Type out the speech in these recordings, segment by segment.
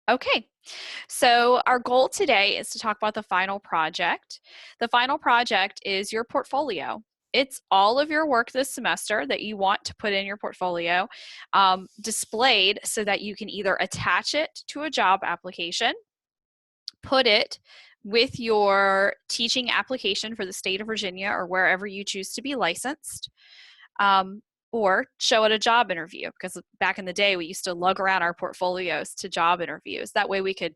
Okay, so our goal today is to talk about the final project. The final project is your portfolio. It's all of your work this semester that you want to put in your portfolio, displayed so that you can either attach it to a job application, put it with your teaching application for the state of Virginia or wherever you choose to be licensed, um, or show at a job interview, because back in the day we used to lug around our portfolios to job interviews. That way we could,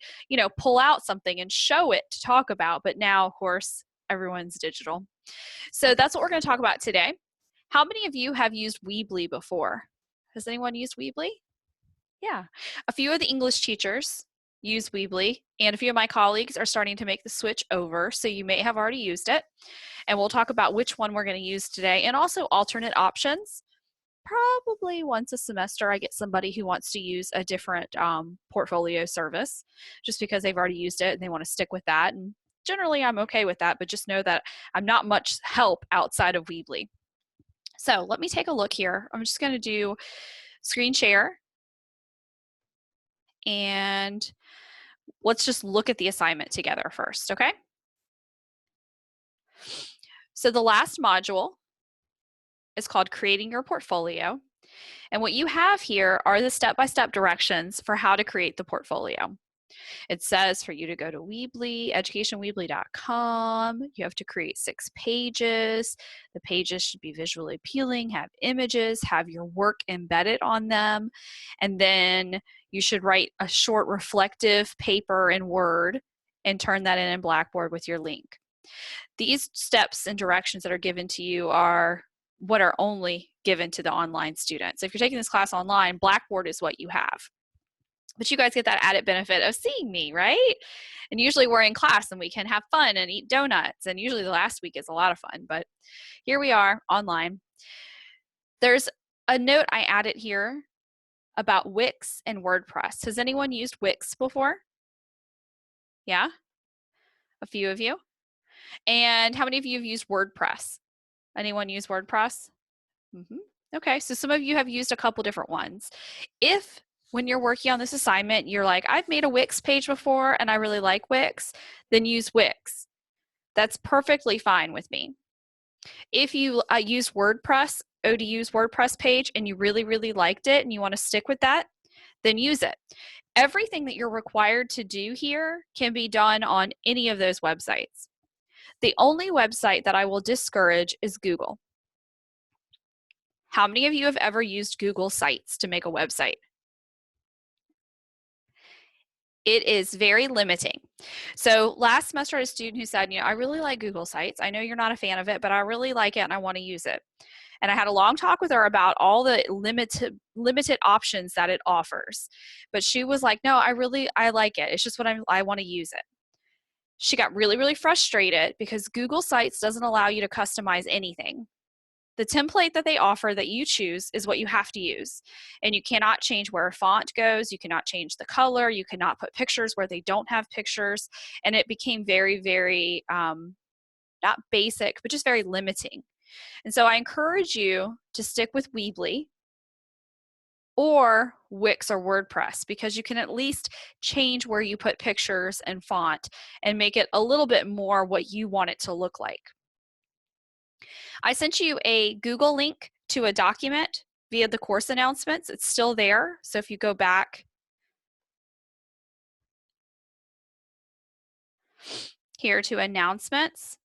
pull out something and show it to talk about. But now, of course, everyone's digital. So that's what we're going to talk about today. How many of you have used Weebly before? Has anyone used Weebly? Yeah. A few of the English teachers use Weebly, and a few of my colleagues are starting to make the switch over, so you may have already used it. And we'll talk about which one we're going to use today, and also alternate options. Probably once a semester I get somebody who wants to use a different portfolio service just because they've already used it and they want to stick with that. And generally I'm okay with that, but just know that I'm not much help outside of Weebly. So let me take a look here. I'm just going to do screen share, and let's just look at the assignment together first, okay? So the last module is called Creating Your Portfolio. And what you have here are the step-by-step directions for how to create the portfolio. It says for you to go to Weebly, educationweebly.com. You have to create 6 pages. The pages should be visually appealing, have images, have your work embedded on them. And then you should write a short reflective paper in Word and turn that in Blackboard with your link. These steps and directions that are given to you are what are only given to the online students. If you're taking this class online, Blackboard is what you have. But you guys get that added benefit of seeing me, right? And usually we're in class and we can have fun and eat donuts. And usually the last week is a lot of fun, but here we are online. There's a note I added here about Wix and WordPress. Has anyone used Wix before? Yeah? A few of you? And how many of you have used WordPress? Anyone use WordPress? Okay, so some of you have used a couple different ones. If when you're working on this assignment, you're like, I've made a Wix page before and I really like Wix, then use Wix. That's perfectly fine with me. If you use WordPress, ODU's WordPress page, and you really, really liked it and you want to stick with that, then use it. Everything that you're required to do here can be done on any of those websites. The only website that I will discourage is Google. How many of you have ever used Google Sites to make a website? It is very limiting. So last semester, I had a student who said, I really like Google Sites. I know you're not a fan of it, but I really like it and I want to use it. And I had a long talk with her about all the limited options that it offers. But she was like, no, I like it. It's just what I want to use it. She got really, really frustrated because Google Sites doesn't allow you to customize anything. The template that they offer that you choose is what you have to use. And you cannot change where a font goes. You cannot change the color. You cannot put pictures where they don't have pictures. And it became very, very, not basic, but just very limiting. And so I encourage you to stick with Weebly or Wix or WordPress, because you can at least change where you put pictures and font and make it a little bit more what you want it to look like. I sent you a Google link to a document via the course announcements. It's still there. So if you go back here to announcements,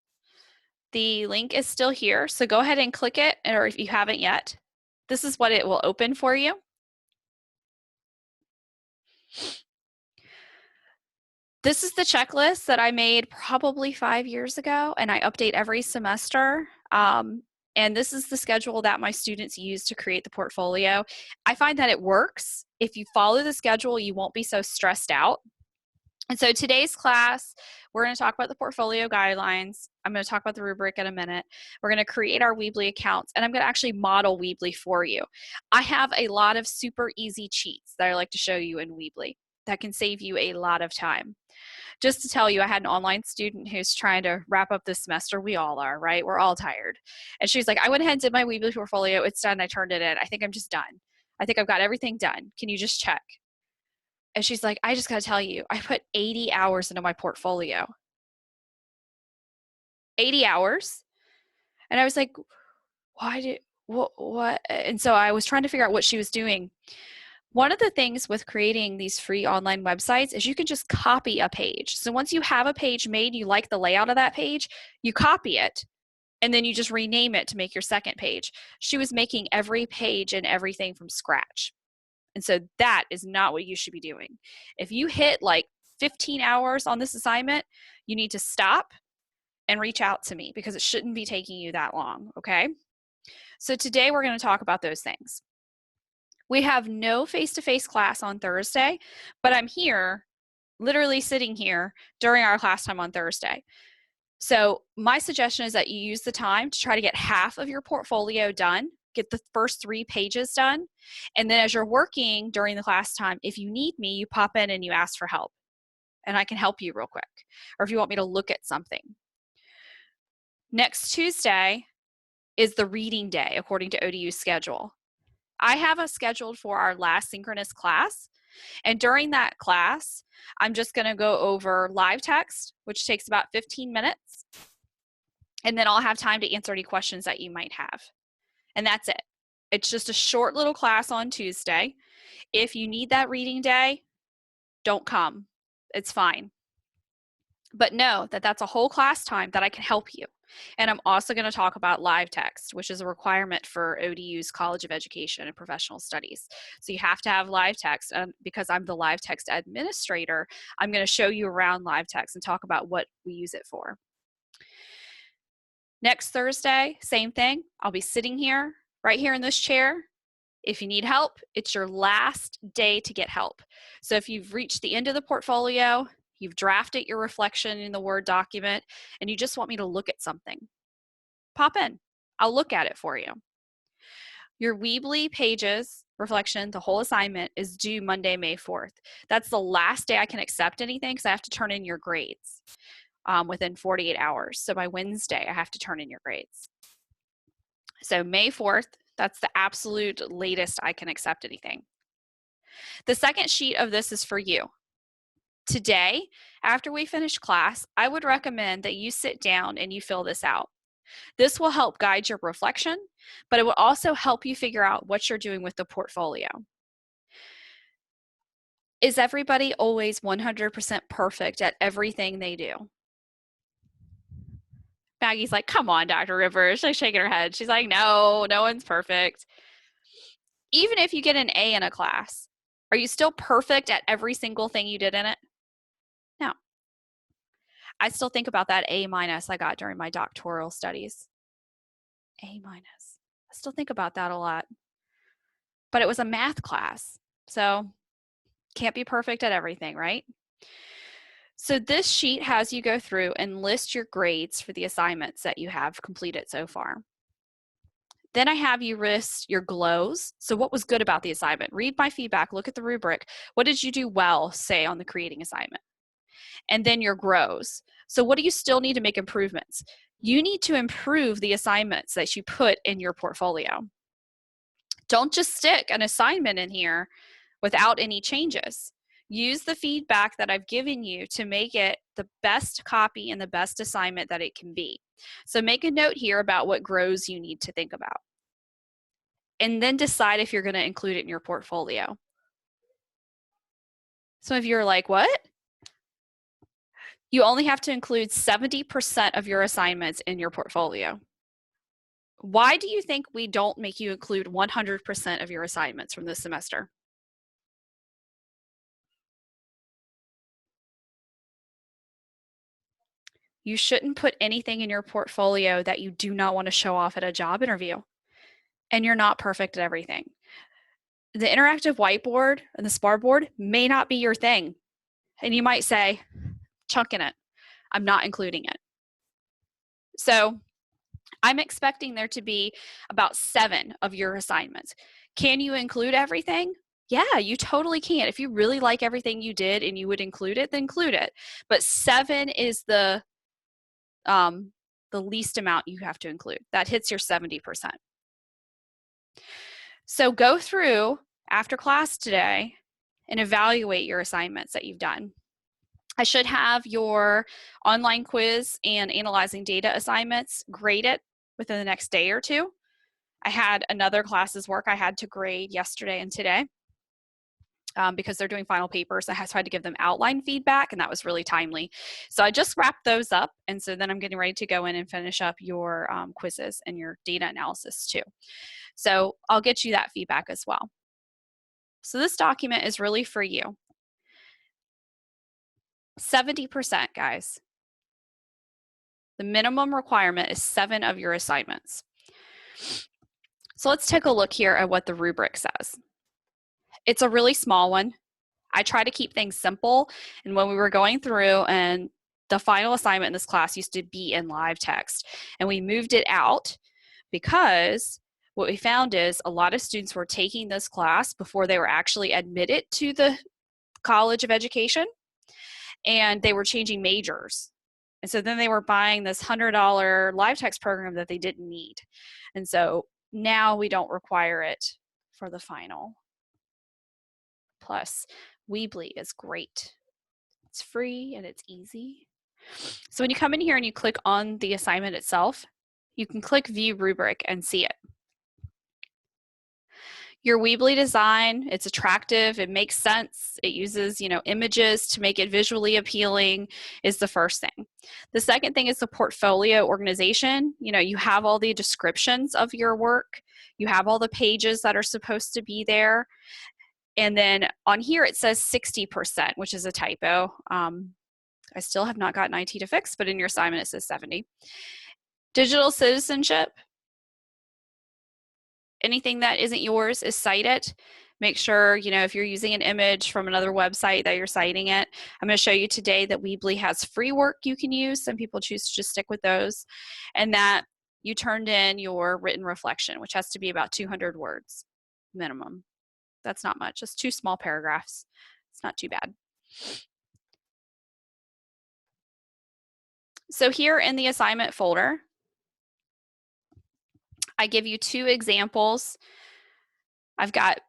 the link is still here. So go ahead and click it, or if you haven't yet, this is what it will open for you. This is the checklist that I made probably 5 years ago, and I update every semester. And this is the schedule that my students use to create the portfolio. I find that it works. If you follow the schedule, you won't be so stressed out. And so today's class, we're going to talk about the portfolio guidelines. I'm going to talk about the rubric in a minute. We're going to create our Weebly accounts, and I'm going to actually model Weebly for you. I have a lot of super easy cheats that I like to show you in Weebly that can save you a lot of time. Just to tell you, I had an online student who's trying to wrap up this semester. We all are, right? We're all tired. And she's like, I went ahead and did my Weebly portfolio. It's done. I turned it in. I think I'm just done. I think I've got everything done. Can you just check? And she's like, I just got to tell you, I put 80 hours into my portfolio. 80 hours. And I was like, what? And so I was trying to figure out what she was doing. One of the things with creating these free online websites is you can just copy a page. So once you have a page made, you like the layout of that page, you copy it, and then you just rename it to make your second page. She was making every page and everything from scratch. And so that is not what you should be doing. If you hit like 15 hours on this assignment, you need to stop and reach out to me because it shouldn't be taking you that long, okay? So today we're going to talk about those things. We have no face-to-face class on Thursday, but I'm here, literally sitting here during our class time on Thursday. So my suggestion is that you use the time to try to get half of your portfolio done, get the first 3 pages done, and then as you're working during the class time, if you need me, you pop in and you ask for help, and I can help you real quick, or if you want me to look at something. Next Tuesday is the reading day according to ODU's schedule. I have us scheduled for our last synchronous class, and during that class, I'm just going to go over live text, which takes about 15 minutes, and then I'll have time to answer any questions that you might have. And that's it. It's just a short little class on Tuesday. If you need that reading day, don't come. It's fine. But know that that's a whole class time that I can help you. And I'm also going to talk about live text, which is a requirement for ODU's College of Education and Professional Studies. So you have to have live text. Because I'm the live text administrator, I'm going to show you around live text and talk about what we use it for. Next Thursday, same thing. I'll be sitting here, right here in this chair. If you need help, it's your last day to get help. So if you've reached the end of the portfolio, you've drafted your reflection in the Word document, and you just want me to look at something, pop in. I'll look at it for you. Your Weebly pages reflection, the whole assignment, is due Monday, May 4th. That's the last day I can accept anything because I have to turn in your grades within 48 hours. So by Wednesday, I have to turn in your grades. So May 4th, that's the absolute latest I can accept anything. The second sheet of this is for you. Today, after we finish class, I would recommend that you sit down and you fill this out. This will help guide your reflection, but it will also help you figure out what you're doing with the portfolio. Is everybody always 100% perfect at everything they do? Maggie's like, come on, Dr. Rivers. She's shaking her head. She's like, no, no one's perfect. Even if you get an A in a class, are you still perfect at every single thing you did in it? No. I still think about that A- I got during my doctoral studies. A-. I still think about that a lot. But it was a math class, so can't be perfect at everything, right? So this sheet has you go through and list your grades for the assignments that you have completed so far. Then I have you list your glows. So what was good about the assignment? Read my feedback, look at the rubric. What did you do well, say, on the creating assignment? And then your grows. So what do you still need to make improvements? You need to improve the assignments that you put in your portfolio. Don't just stick an assignment in here without any changes. Use the feedback that I've given you to make it the best copy and the best assignment that it can be. So make a note here about what grows you need to think about. And then decide if you're going to include it in your portfolio. Some of you are like, what? You only have to include 70% of your assignments in your portfolio. Why do you think we don't make you include 100% of your assignments from this semester? You shouldn't put anything in your portfolio that you do not want to show off at a job interview. And you're not perfect at everything. The interactive whiteboard and the SPAR board may not be your thing. And you might say, chunking it. I'm not including it. So I'm expecting there to be about 7 of your assignments. Can you include everything? Yeah, you totally can. If you really like everything you did and you would include it, then include it. But 7 is the least amount you have to include. That hits your 70%. So go through after class today and evaluate your assignments that you've done. I should have your online quiz and analyzing data assignments graded within the next day or two. I had another class's work I had to grade yesterday and today. Because they're doing final papers. So I had to give them outline feedback, and that was really timely. So I just wrapped those up, and so then I'm getting ready to go in and finish up your quizzes and your data analysis too. So I'll get you that feedback as well. So this document is really for you. 70%, guys. The minimum requirement is 7 of your assignments. So let's take a look here at what the rubric says. It's a really small one. I try to keep things simple, and when we were going through, and the final assignment in this class used to be in live text, and we moved it out because what we found is a lot of students were taking this class before they were actually admitted to the College of Education, and they were changing majors. And so then they were buying this $100 live text program that they didn't need. And so now we don't require it for the final. Plus, Weebly is great. It's free and it's easy. So when you come in here and you click on the assignment itself, you can click View Rubric and see it. Your Weebly design, it's attractive, it makes sense, it uses, images to make it visually appealing is the first thing. The second thing is the portfolio organization. You have all the descriptions of your work, you have all the pages that are supposed to be there. And then on here it says 60%, which is a typo. I still have not gotten IT to fix, but in your assignment it says 70. Digital citizenship. Anything that isn't yours is cited. Make sure, if you're using an image from another website that you're citing it. I'm going to show you today that Weebly has free work you can use. Some people choose to just stick with those. And that you turned in your written reflection, which has to be about 200 words minimum. That's not much. It's 2 small paragraphs. It's not too bad. So here in the assignment folder, I give you 2 examples. I've got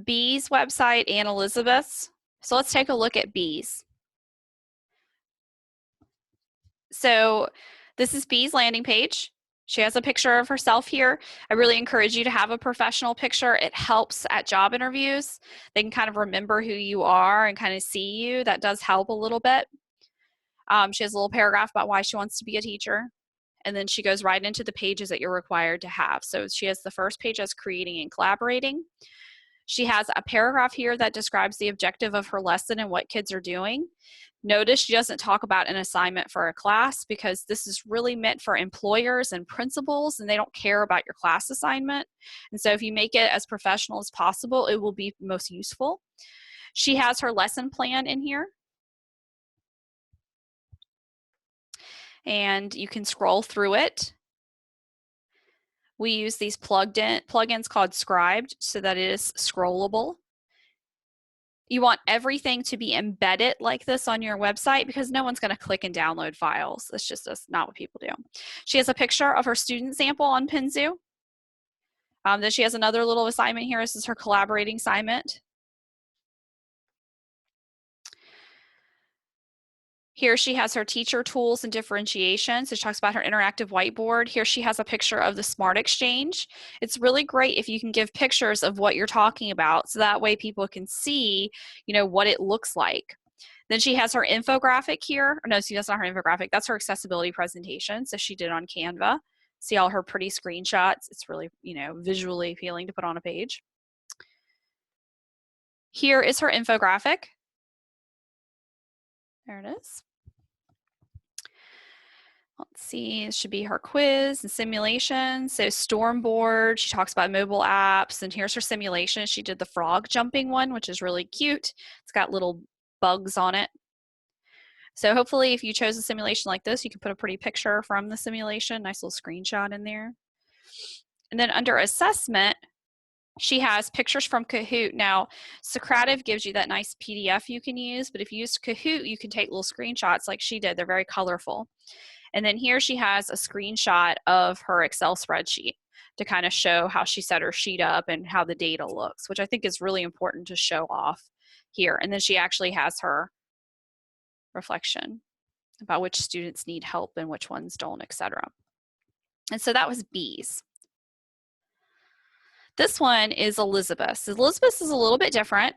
Bee's website and Elizabeth's. So let's take a look at Bee's. So this is Bee's landing page. She has a picture of herself here. I really encourage you to have a professional picture. It helps at job interviews. They can kind of remember who you are and kind of see you. That does help a little bit. She has a little paragraph about why she wants to be a teacher. And then she goes right into the pages that you're required to have. So she has the first page as creating and collaborating. She has a paragraph here that describes the objective of her lesson and what kids are doing. Notice she doesn't talk about an assignment for a class because this is really meant for employers and principals, and they don't care about your class assignment. And so if you make it as professional as possible, it will be most useful. She has her lesson plan in here. And you can scroll through it. We use these plugins called Scribed so that it is scrollable. You want everything to be embedded like this on your website because no one's going to click and download files. That's not what people do. She has a picture of her student sample on Pinzu. Then she has another little assignment here. This is her collaborating assignment. Here she has her teacher tools and differentiation. So she talks about her interactive whiteboard. Here she has a picture of the Smart Exchange. It's really great if you can give pictures of what you're talking about so that way people can see, what it looks like. Then she has her infographic here. No, see, that's not her infographic. That's her accessibility presentation. So she did on Canva. See all her pretty screenshots. It's really, visually appealing to put on a page. Here is her infographic. There it is. Let's see, it should be her quiz and simulation. So Stormboard, she talks about mobile apps, and here's her simulation. She did the frog jumping one, which is really cute. It's got little bugs on it. So hopefully if you chose a simulation like this, you can put a pretty picture from the simulation, nice little screenshot in there. And then under assessment, she has pictures from Kahoot. Now, Socrative gives you that nice PDF you can use, but if you use Kahoot, you can take little screenshots like she did. They're very colorful. And then here she has a screenshot of her Excel spreadsheet to kind of show how she set her sheet up and how the data looks, which I think is really important to show off here. And then she actually has her reflection about which students need help and which ones don't, etc. And so that was B's. This one is Elizabeth. Elizabeth is a little bit different.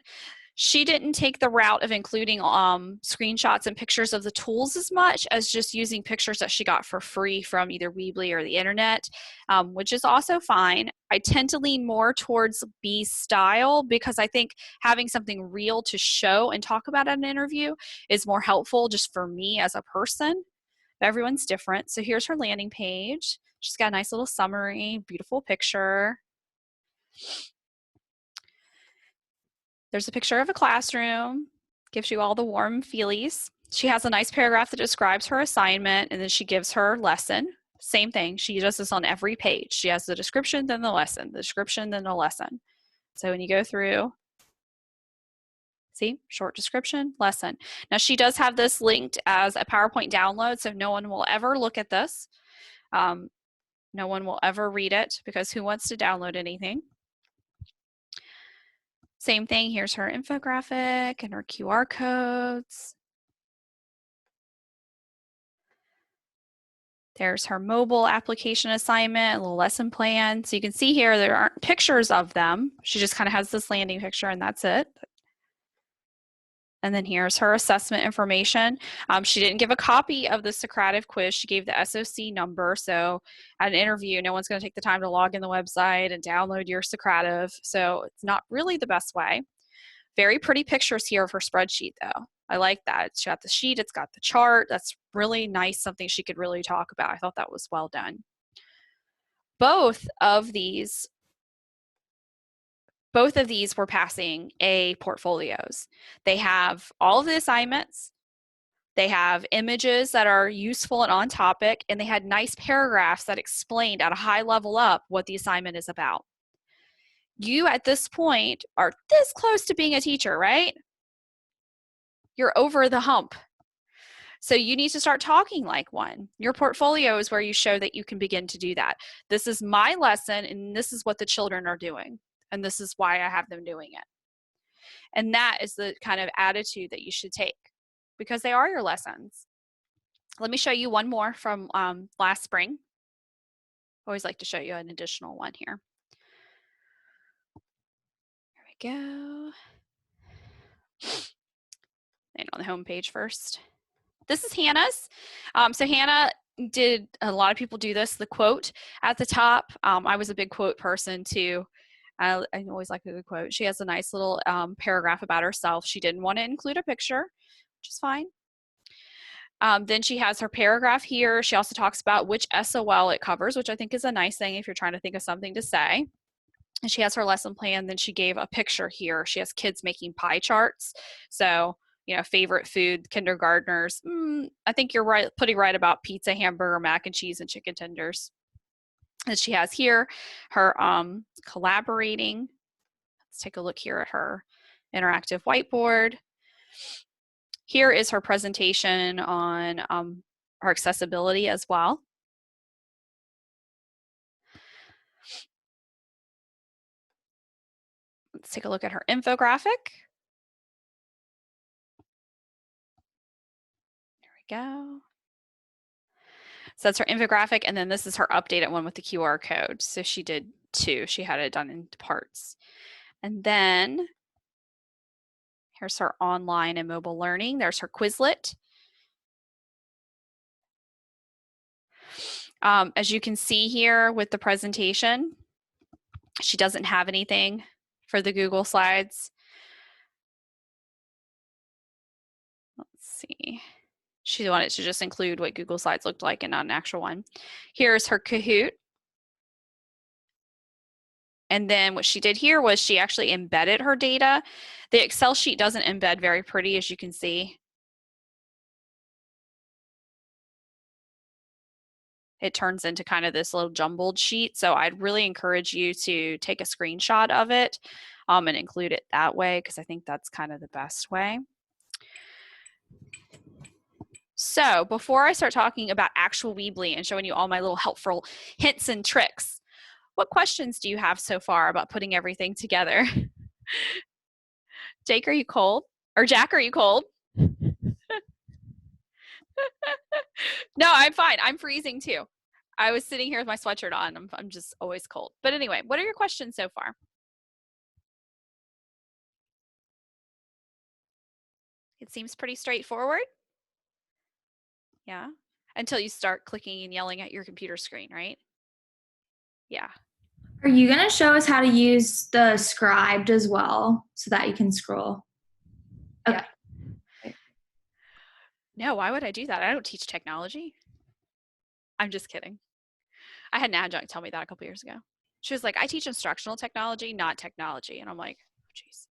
She didn't take the route of including screenshots and pictures of the tools as much as just using pictures that she got for free from either Weebly or the internet, which is also fine. I tend to lean more towards B's style because I think having something real to show and talk about at an interview is more helpful just for me as a person. But everyone's different. So here's her landing page. She's got a nice little summary, beautiful picture. There's a picture of a classroom, gives you all the warm feelies. She has a nice paragraph that describes her assignment, and then she gives her lesson. Same thing, she does this on every page. She has the description, then the lesson, the description, then the lesson. So when you go through, see, short description, lesson. Now she does have this linked as a PowerPoint download, so no one will ever look at this. No one will ever read it because who wants to download anything? Same thing, here's her infographic and her QR codes. There's her mobile application assignment, a little lesson plan. So you can see here, there aren't pictures of them. She just kind of has this landing picture and that's it. And then here's her assessment information. She didn't give a copy of the Socrative quiz. She gave the SOC number. So at an interview, no one's going to take the time to log in the website and download your Socrative. So it's not really the best way. Very pretty pictures here of her spreadsheet though. I like that. It's got the sheet, it's got the chart. That's really nice, something she could really talk about. I thought that was well done. Both of these were passing A portfolios. They have all of the assignments, they have images that are useful and on topic, and they had nice paragraphs that explained at a high level up what the assignment is about. You at this point are this close to being a teacher, right? You're over the hump. So you need to start talking like one. Your portfolio is where you show that you can begin to do that. This is my lesson and this is what the children are doing. And this is why I have them doing it. And that is the kind of attitude that you should take because they are your lessons. Let me show you one more from last spring. Always like to show you an additional one here. There we go. And on the home page first. This is Hannah's. So Hannah did, a lot of people do this, the quote at the top. I was a big quote person too. I always like a good quote. She has a nice little paragraph about herself. She didn't want to include a picture, which is fine. Then she has her paragraph here. She also talks about which SOL it covers, which I think is a nice thing if you're trying to think of something to say. And she has her lesson plan. Then she gave a picture here. She has kids making pie charts. So, you know, favorite food, kindergartners. I think you're right, putting right about pizza, hamburger, mac and cheese, and chicken tenders. And she has here her collaborating. Let's take a look here at her interactive whiteboard. Here is her presentation on her accessibility as well. Let's take a look at her infographic. There we go. So that's her infographic, and then this is her updated one with the QR code. So she did two. She had it done in parts. And then here's her online and mobile learning. There's her Quizlet. As you can see here with the presentation, she doesn't have anything for the Google Slides. Let's see. She wanted to just include what Google Slides looked like and not an actual one. Here's her Kahoot. And then what she did here was she actually embedded her data. The Excel sheet doesn't embed very pretty, as you can see. It turns into kind of this little jumbled sheet. So I'd really encourage you to take a screenshot of it and include it that way, because I think that's kind of the best way. So before I start talking about actual Weebly and showing you all my little helpful hints and tricks, what questions do you have so far about putting everything together? Jake, are you cold? Or Jack, are you cold? No, I'm fine. I'm freezing too. I was sitting here with my sweatshirt on. I'm just always cold. But anyway, what are your questions so far? It seems pretty straightforward. Yeah. Until you start clicking and yelling at your computer screen, right? Yeah. Are you going to show us how to use the scribed as well so that you can scroll? Yeah. Okay. No, why would I do that? I don't teach technology. I'm just kidding. I had an adjunct tell me that a couple years ago. She was like, I teach instructional technology, not technology. And I'm like, geez,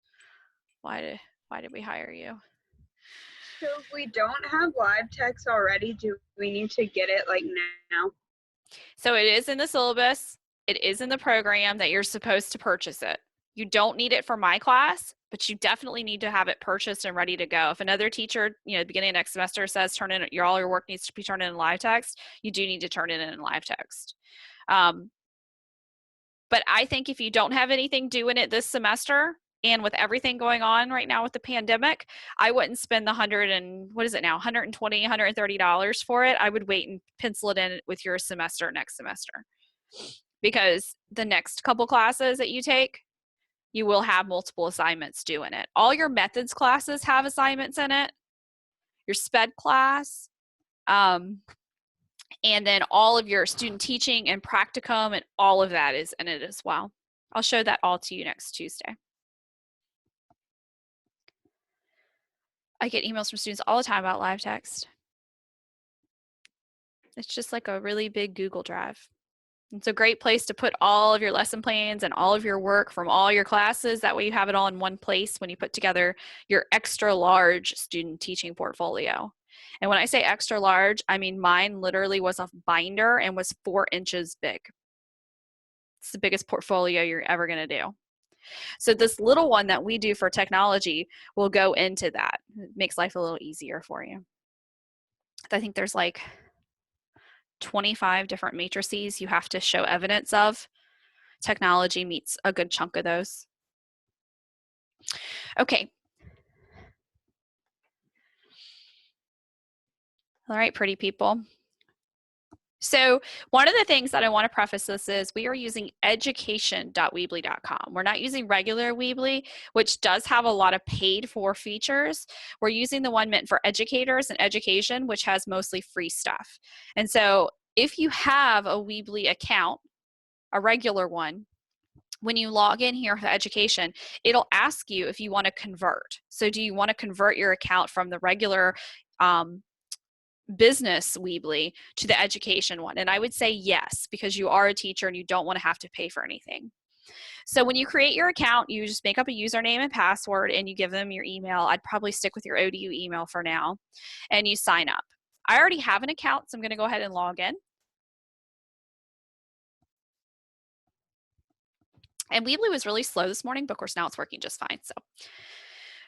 why did we hire you? So if we don't have live text already, do we need to get it like now? So it is in the syllabus. It is in the program that you're supposed to purchase it. You don't need it for my class, but you definitely need to have it purchased and ready to go. If another teacher, at the beginning of next semester says turn in all your work needs to be turned in live text, you do need to turn it in live text. But I think if you don't have anything due in it this semester, and with everything going on right now with the pandemic, I wouldn't spend the $120, $130 for it. I would wait and pencil it in with your semester next semester. Because the next couple classes that you take, you will have multiple assignments due in it. All your methods classes have assignments in it. Your SPED class, and then all of your student teaching and practicum and all of that is in it as well. I'll show that all to you next Tuesday. I get emails from students all the time about live text. It's just like a really big Google Drive. It's a great place to put all of your lesson plans and all of your work from all your classes. That way you have it all in one place when you put together your extra large student teaching portfolio. And when I say extra large, I mean mine literally was a binder and was 4 inches big. It's the biggest portfolio you're ever going to do. So this little one that we do for technology will go into that. It makes life a little easier for you. I think there's like 25 different matrices you have to show evidence of. Technology meets a good chunk of those. Okay. All right, pretty people. So one of the things that I want to preface this is we are using education.weebly.com. We're not using regular Weebly, which does have a lot of paid for features. We're using the one meant for educators and education, which has mostly free stuff. And so if you have a Weebly account, a regular one, when you log in here for education, it'll ask you if you want to convert. So do you want to convert your account from the regular business Weebly to the education one? And I would say yes, because you are a teacher and you don't want to have to pay for anything. So when you create your account, you just make up a username and password and you give them your email. I'd probably stick with your ODU email for now, and you sign up. I already have an account, so I'm going to go ahead and log in. And Weebly was really slow this morning, but of course now it's working just fine.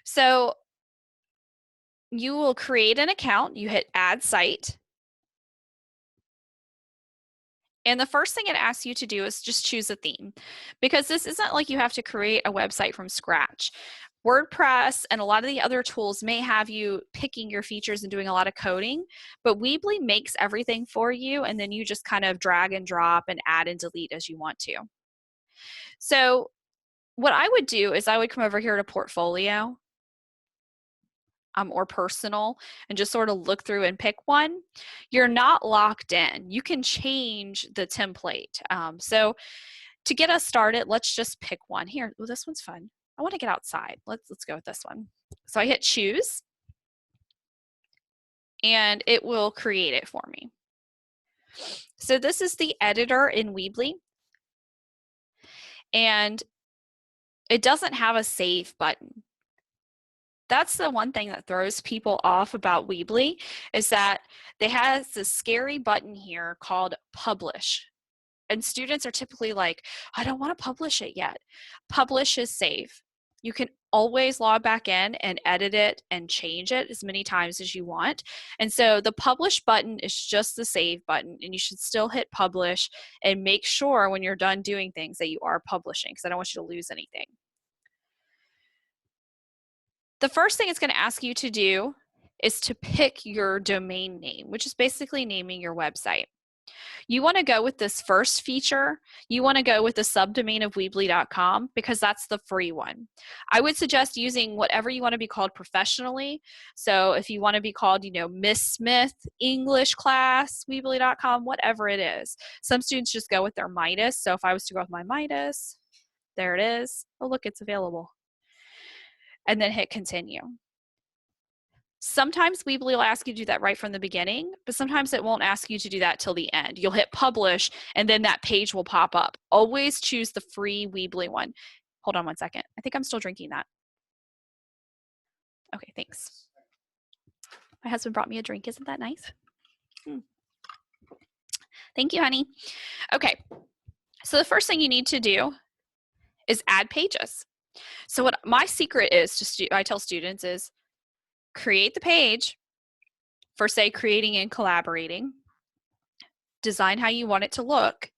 So you will create an account, you hit add site. And the first thing it asks you to do is just choose a theme, because this isn't like you have to create a website from scratch. WordPress and a lot of the other tools may have you picking your features and doing a lot of coding, but Weebly makes everything for you, and then you just kind of drag and drop and add and delete as you want to. So what I would do is I would come over here to portfolio or personal and just sort of look through and pick one. You're not locked in. You can change the template. So to get us started, let's just pick one. Here, well, this one's fun. I want to get outside. Let's go with this one. So I hit choose, and it will create it for me. So this is the editor in Weebly, and it doesn't have a save button. That's the one thing that throws people off about Weebly, is that they have this scary button here called publish. And students are typically like, I don't want to publish it yet. Publish is save. You can always log back in and edit it and change it as many times as you want. And so the publish button is just the save button, and you should still hit publish and make sure when you're done doing things that you are publishing, because I don't want you to lose anything. The first thing it's going to ask you to do is to pick your domain name, which is basically naming your website. You want to go with this first feature. You want to go with the subdomain of Weebly.com because that's the free one. I would suggest using whatever you want to be called professionally. So if you want to be called, Miss Smith, English class, Weebly.com, whatever it is. Some students just go with their Midas. So if I was to go with my Midas, there it is. Oh, look, it's available. And then hit continue. Sometimes Weebly will ask you to do that right from the beginning, but sometimes it won't ask you to do that till the end. You'll hit publish, and then that page will pop up. Always choose the free Weebly one. Hold on one second. I think I'm still drinking that. Okay, thanks. My husband brought me a drink. Isn't that nice? Thank you, honey. Okay, so the first thing you need to do is add pages. So what my secret is, I tell students is, create the page for, say, creating and collaborating, design how you want it to look,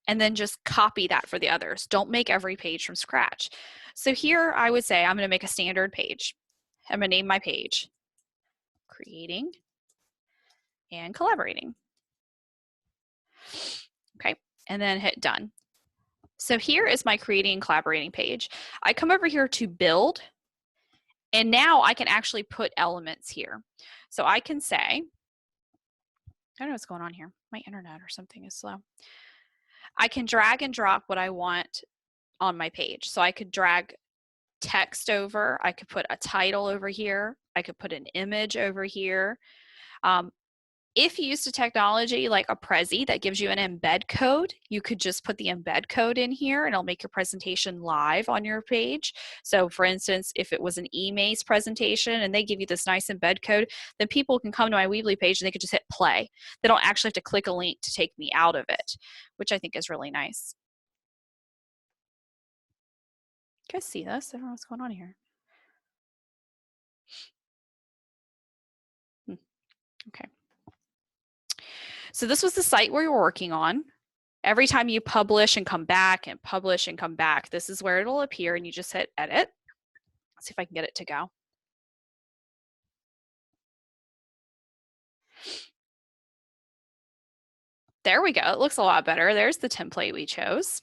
and then just copy that for the others. Don't make every page from scratch. So here I would say I'm going to make a standard page. I'm going to name my page Creating and Collaborating. Okay, and then hit done. So here is my Creating and Collaborating page. I come over here to Build, and now I can actually put elements here. So I can say, I don't know what's going on here. My internet or something is slow. I can drag and drop what I want on my page. So I could drag text over. I could put a title over here. I could put an image over here. If you used a technology like a Prezi that gives you an embed code, you could just put the embed code in here and it'll make your presentation live on your page. So for instance, if it was an e-maze presentation and they give you this nice embed code, then people can come to my Weebly page and they could just hit play. They don't actually have to click a link to take me out of it, which I think is really nice. You guys see this? I don't know what's going on here. Okay. So this was the site we were working on. Every time you publish and come back and publish and come back, this is where it'll appear and you just hit edit. Let's see if I can get it to go. There we go. It looks a lot better. There's the template we chose.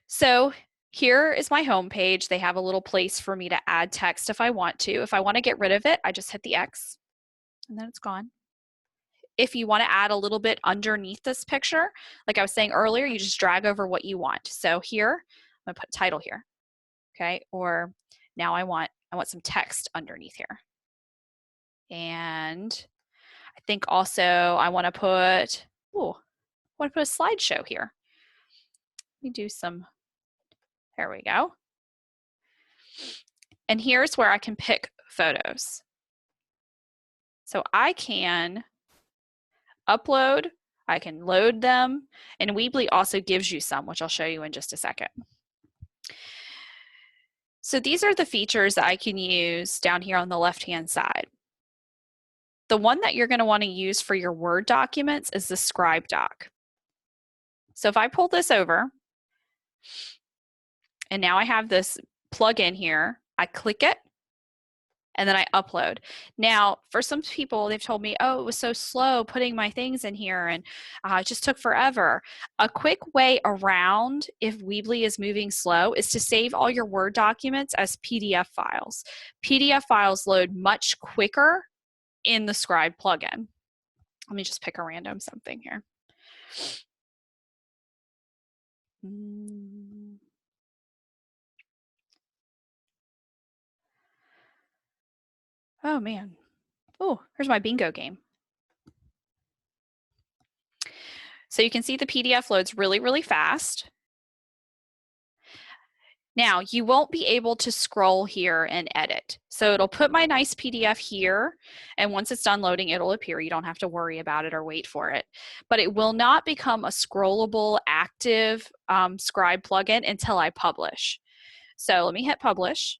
So here is my home page. They have a little place for me to add text if I want to. If I want to get rid of it, I just hit the X and then it's gone. If you want to add a little bit underneath this picture, like I was saying earlier, you just drag over what you want. So here, I'm gonna put a title here, okay? Or now I want some text underneath here. And I think also I want to put, a slideshow here. Let me do some, there we go. And here's where I can pick photos. So I can upload, I can load them, and Weebly also gives you some, which I'll show you in just a second. So these are the features that I can use down here on the left-hand side. The one that you're going to want to use for your Word documents is the Scribe Doc. So if I pull this over, and now I have this plugin here, I click it, and then I upload. Now, for some people, they've told me, oh, it was so slow putting my things in here and it just took forever. A quick way around if Weebly is moving slow is to save all your Word documents as PDF files. PDF files load much quicker in the Scribe plugin. Let me just pick a random something here. Oh man. Oh, here's my bingo game. So you can see the PDF loads really, really fast. Now, you won't be able to scroll here and edit. So it'll put my nice PDF here, and once it's done loading, it'll appear. You don't have to worry about it or wait for it. But it will not become a scrollable, active Scribe plugin until I publish. So let me hit publish.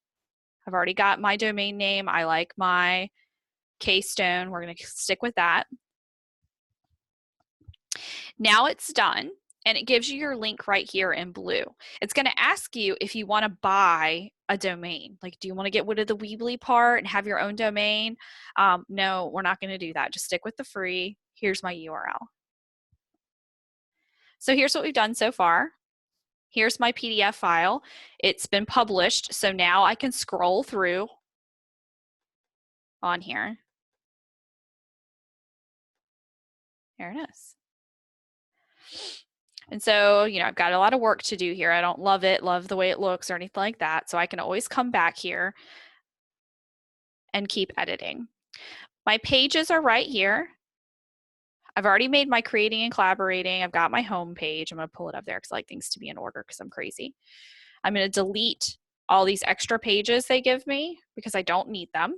I've already got my domain name. I like my Keystone. We're going to stick with that. Now it's done. and it gives you your link right here in blue. It's going to ask you if you want to buy a domain. Like, do you want to get rid of the Weebly part and have your own domain? No, we're not going to do that. Just stick with the free. Here's my URL. So here's what we've done so far. Here's my PDF file. It's been published, so now I can scroll through on here. There it is. And so, you know, I've got a lot of work to do here. I don't love the way it looks or anything like that. So I can always come back here and keep editing. My pages are right here. I've already made my creating and collaborating. I've got my home page. I'm going to pull it up there because I like things to be in order because I'm crazy. I'm going to delete all these extra pages they give me because I don't need them.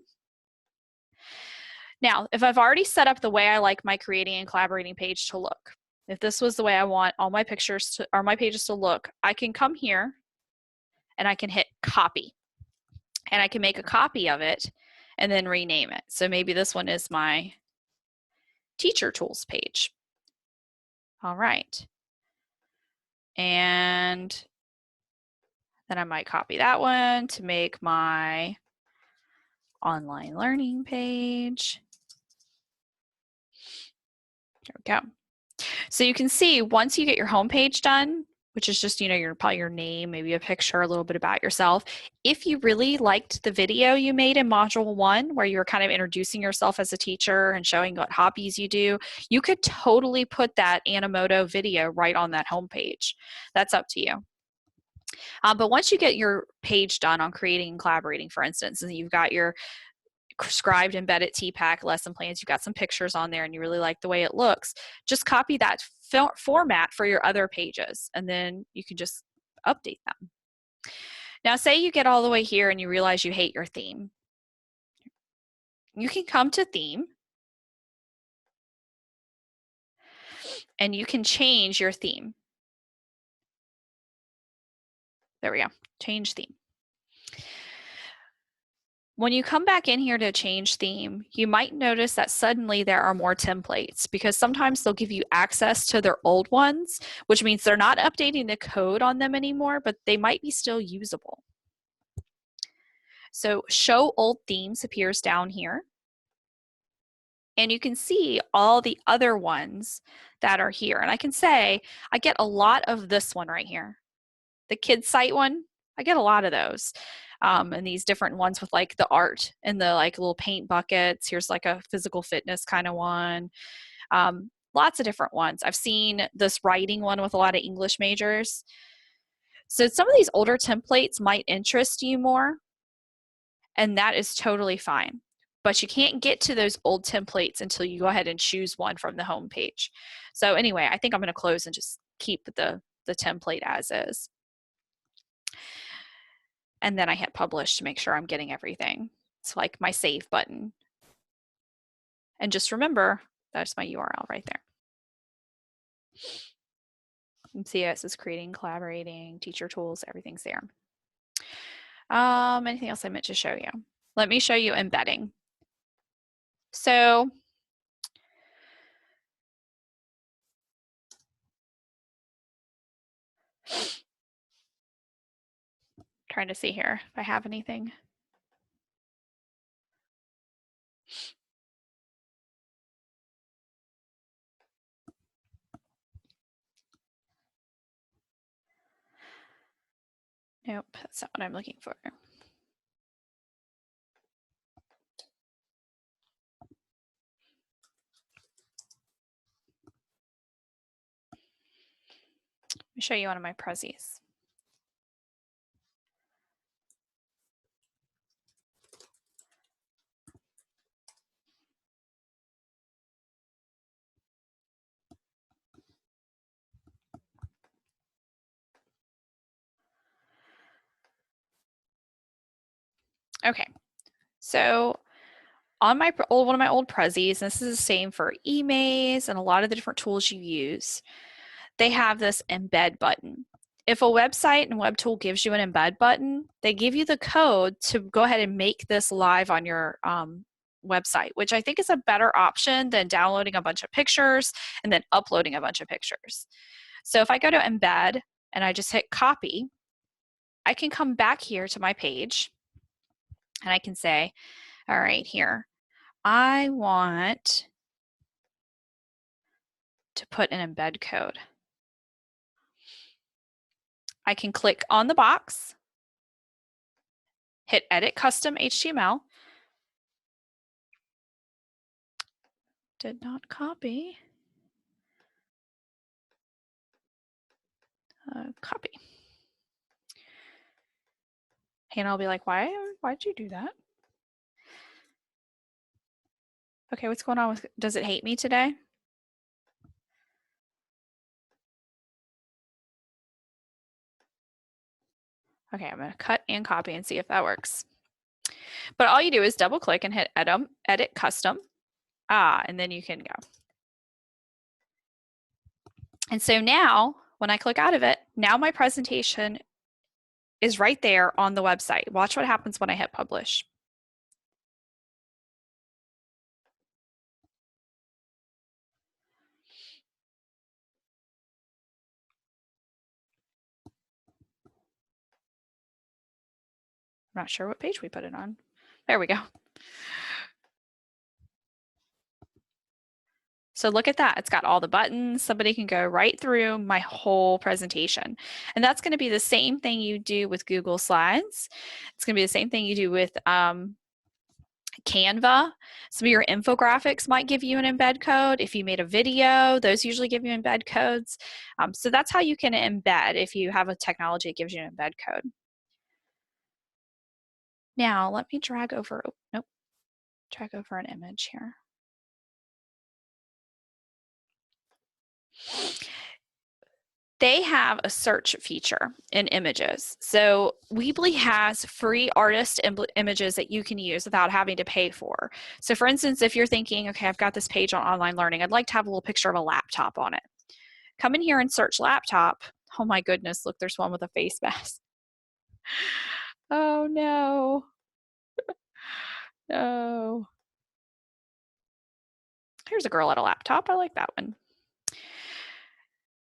Now, if I've already set up the way I like my creating and collaborating page to look, if this was the way I want all my pictures to, or my pages to look, I can come here and I can hit copy. And I can make a copy of it and then rename it. So maybe this one is my teacher tools page. All right. And then I might copy that one to make my online learning page. There we go. So you can see once you get your home page done, which is just, you know, probably your name, maybe a picture, a little bit about yourself. If you really liked the video you made in Module 1, where you were kind of introducing yourself as a teacher and showing what hobbies you do, you could totally put that Animoto video right on that home page. That's up to you. But once you get your page done on creating and collaborating, for instance, and you've got your scribed embedded TPAC lesson plans, you've got some pictures on there and you really like the way it looks, just copy that format for your other pages and then you can just update them. Now say you get all the way here and you realize you hate your theme. You can come to theme and you can change your theme. There we go, change theme. When you come back in here to change theme, you might notice that suddenly there are more templates because sometimes they'll give you access to their old ones, which means they're not updating the code on them anymore, but they might be still usable. So show old themes appears down here. And you can see all the other ones that are here. And I can say, I get a lot of this one right here. The kids site one, I get a lot of those. And these different ones with like the art and the like little paint buckets. Here's like a physical fitness kind of one. Lots of different ones. I've seen this writing one with a lot of English majors. So some of these older templates might interest you more, and that is totally fine. But you can't get to those old templates until you go ahead and choose one from the home page. So anyway, I think I'm going to close and just keep the template as is. And then I hit publish to make sure I'm getting everything. It's like my save button. And just remember, that's my URL right there. You can see it says creating, collaborating, teacher tools, everything's there. Anything else I meant to show you? Let me show you embedding. So trying to see here if I have anything. Nope, that's not what I'm looking for. Let me show you one of my prezzies. Okay, so on my one of my old prezzies, and this is the same for emails and a lot of the different tools you use, they have this embed button. If a website and web tool gives you an embed button, they give you the code to go ahead and make this live on your website, which I think is a better option than downloading a bunch of pictures and then uploading a bunch of pictures. So if I go to embed and I just hit copy, I can come back here to my page and I can say, all right, here, I want to put an embed code. I can click on the box, hit edit custom HTML. Did not copy. Copy. And I'll be like, why'd you do that? Okay, what's going on with, does it hate me today? Okay, I'm gonna cut and copy and see if that works. But all you do is double click and hit edit custom. And then you can go. And so now when I click out of it, now my presentation is right there on the website. Watch what happens when I hit publish. I'm not sure what page we put it on. There we go. So look at that. It's got all the buttons. Somebody can go right through my whole presentation. And that's going to be the same thing you do with Google Slides. It's going to be the same thing you do with Canva. Some of your infographics might give you an embed code. If you made a video, those usually give you embed codes. So that's how you can embed if you have a technology that gives you an embed code. Now let me drag over, oh, nope, drag over an image here. They have a search feature in images. So Weebly has free artist images that you can use without having to pay for. So for instance, if you're thinking, okay, I've got this page on online learning, I'd like to have a little picture of a laptop on it. Come in here and search laptop. Oh my goodness, look, there's one with a face mask. Oh no. No. Here's a girl at a laptop. I like that one.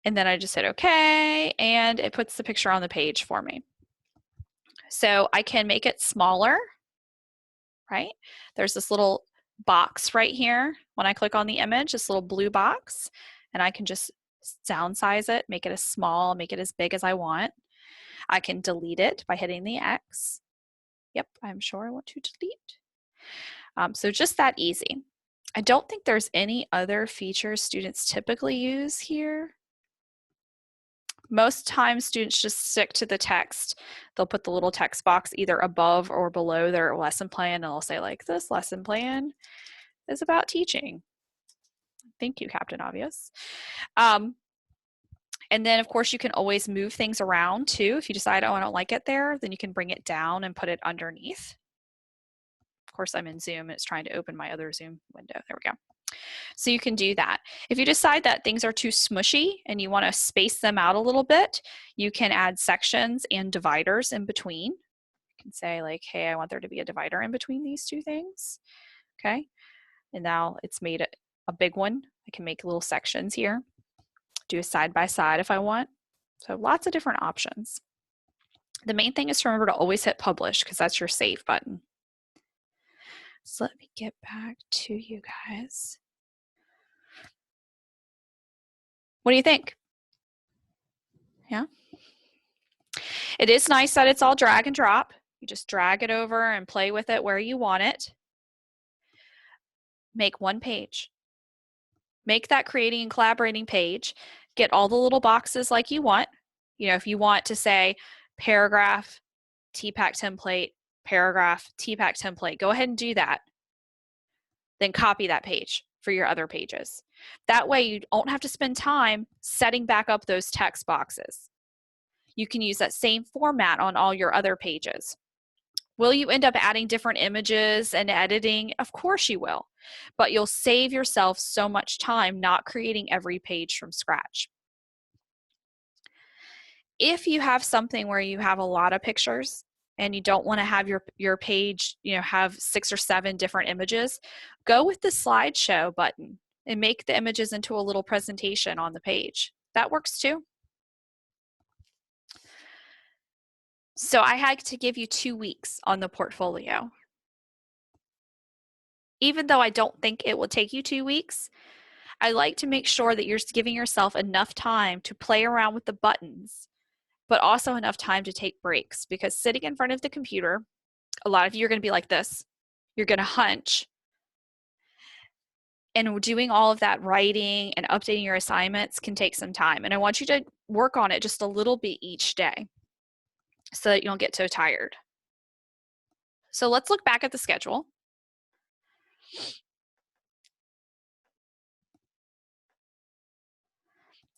And then I just hit OK, and it puts the picture on the page for me. So I can make it smaller, right? There's this little box right here. When I click on the image, this little blue box, and I can just downsize it, make it as small, make it as big as I want. I can delete it by hitting the X. Yep, I'm sure I want to delete. So just that easy. I don't think there's any other features students typically use here. Most times students just stick to the text. They'll put the little text box either above or below their lesson plan, and they'll say like, this lesson plan is about teaching. Thank you, Captain Obvious. And then of course you can always move things around too. If you decide, oh, I don't like it there, then you can bring it down and put it underneath. Of course, I'm in Zoom and it's trying to open my other Zoom window. There we go. So you can do that. If you decide that things are too smushy and you want to space them out a little bit, you can add sections and dividers in between. You can say like, hey, I want there to be a divider in between these two things. Okay. And now it's made a big one. I can make little sections here. Do a side by side if I want. So lots of different options. The main thing is to remember to always hit publish because that's your save button. So let me get back to you guys. What do you think? Yeah. It is nice that it's all drag and drop. You just drag it over and play with it where you want it. Make one page. Make that creating and collaborating page. Get all the little boxes like you want. You know, if you want to say paragraph, TPAC template, paragraph, TPAC template, go ahead and do that. Then copy that page for your other pages. That way you don't have to spend time setting back up those text boxes. You can use that same format on all your other pages. Will you end up adding different images and editing? Of course you will, but you'll save yourself so much time not creating every page from scratch. If you have something where you have a lot of pictures and you don't want to have your page, you know, have 6 or 7 different images, go with the slideshow button and make the images into a little presentation on the page. That works too. So I had to give you 2 weeks on the portfolio. Even though I don't think it will take you 2 weeks, I like to make sure that you're giving yourself enough time to play around with the buttons, but also enough time to take breaks, because sitting in front of the computer, a lot of you are going to be like this. You're going to hunch. And doing all of that writing and updating your assignments can take some time. And I want you to work on it just a little bit each day so that you don't get so tired. So let's look back at the schedule.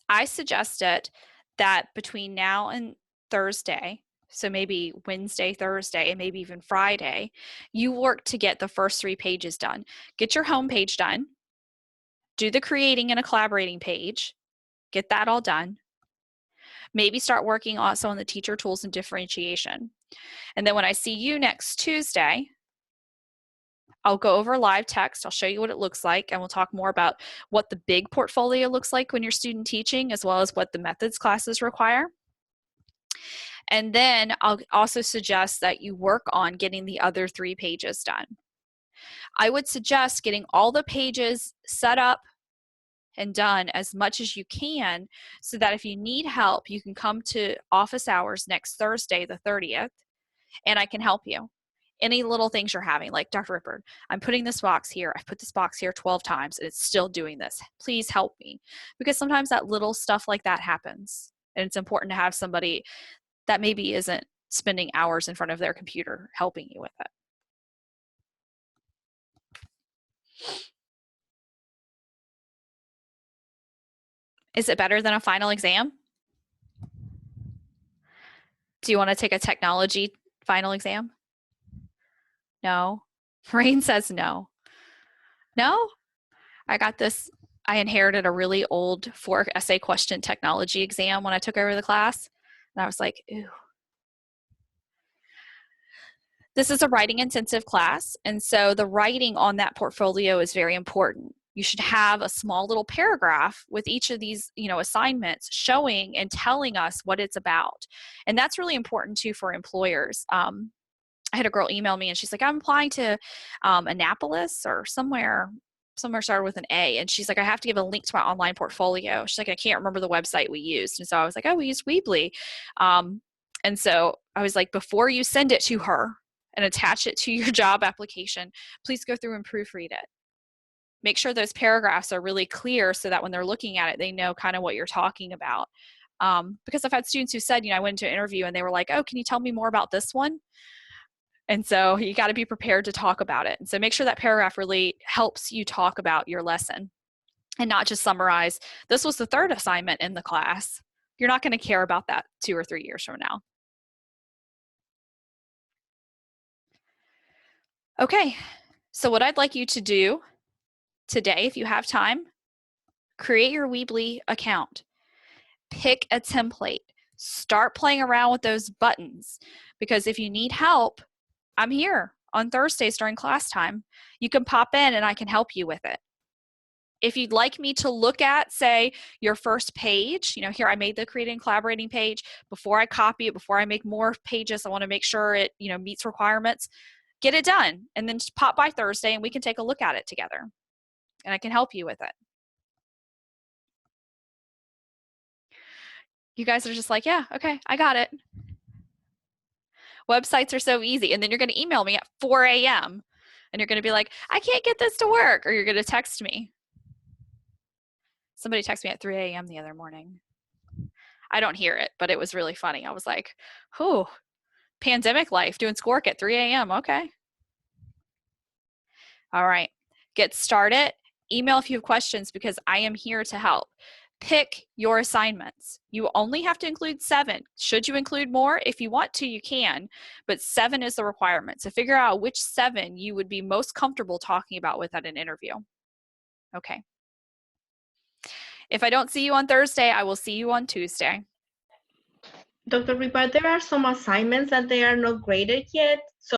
I suggested that between now and Thursday, so maybe Wednesday, Thursday, and maybe even Friday, you work to get the first 3 pages done. Get your home page done. Do the creating and a collaborating page. Get that all done. Maybe start working also on the teacher tools and differentiation. And then when I see you next Tuesday, I'll go over live text. I'll show you what it looks like, and we'll talk more about what the big portfolio looks like when you're student teaching, as well as what the methods classes require. And then I'll also suggest that you work on getting the other 3 pages done. I would suggest getting all the pages set up and done as much as you can, so that if you need help, you can come to office hours next Thursday, the 30th, and I can help you. Any little things you're having, like, Dr. Rippard, I'm putting this box here. I've put this box here 12 times and it's still doing this. Please help me. Because sometimes that little stuff like that happens. And it's important to have somebody that maybe isn't spending hours in front of their computer helping you with it. Is it better than a final exam? Do you want to take a technology final exam? No. Rain says no. No? I got this. I inherited a really old 4 essay question technology exam when I took over the class. And I was like, ooh. This is a writing intensive class. And so the writing on that portfolio is very important. You should have a small little paragraph with each of these, assignments showing and telling us what it's about. And that's really important too for employers. I had a girl email me and she's like, I'm applying to Annapolis or somewhere started with an A. And she's like, I have to give a link to my online portfolio. She's like, I can't remember the website we used. And so I was like, oh, we used Weebly. And so I was like, before you send it to her and attach it to your job application, please go through and proofread it. Make sure those paragraphs are really clear so that when they're looking at it, they know kind of what you're talking about. Because I've had students who said, I went into an interview and they were like, oh, can you tell me more about this one? And so you got to be prepared to talk about it. And so make sure that paragraph really helps you talk about your lesson and not just summarize, this was the 3rd assignment in the class. You're not going to care about that 2 or 3 years from now. Okay, so what I'd like you to do today, if you have time, create your Weebly account. Pick a template. Start playing around with those buttons, because if you need help, I'm here on Thursdays during class time. You can pop in and I can help you with it. If you'd like me to look at, say, your first page, here I made the creating and collaborating page. Before I copy it, before I make more pages, I want to make sure it, meets requirements. Get it done and then just pop by Thursday and we can take a look at it together. And I can help you with it. You guys are just like, yeah, okay, I got it. Websites are so easy. And then you're going to email me at 4 a.m. and you're going to be like, I can't get this to work. Or you're going to text me. Somebody texted me at 3 a.m. the other morning. I don't hear it, but it was really funny. I was like, whew, pandemic life, doing schoolwork at 3 a.m. Okay. All right, get started. Email if you have questions, because I am here to help. Pick your assignments. You only have to include 7. Should you include more? If you want to, you can, but 7 is the requirement. So figure out which 7 you would be most comfortable talking about with at an interview. Okay. If I don't see you on Thursday, I will see you on Tuesday. Dr. Ripard, there are some assignments that they are not graded yet. So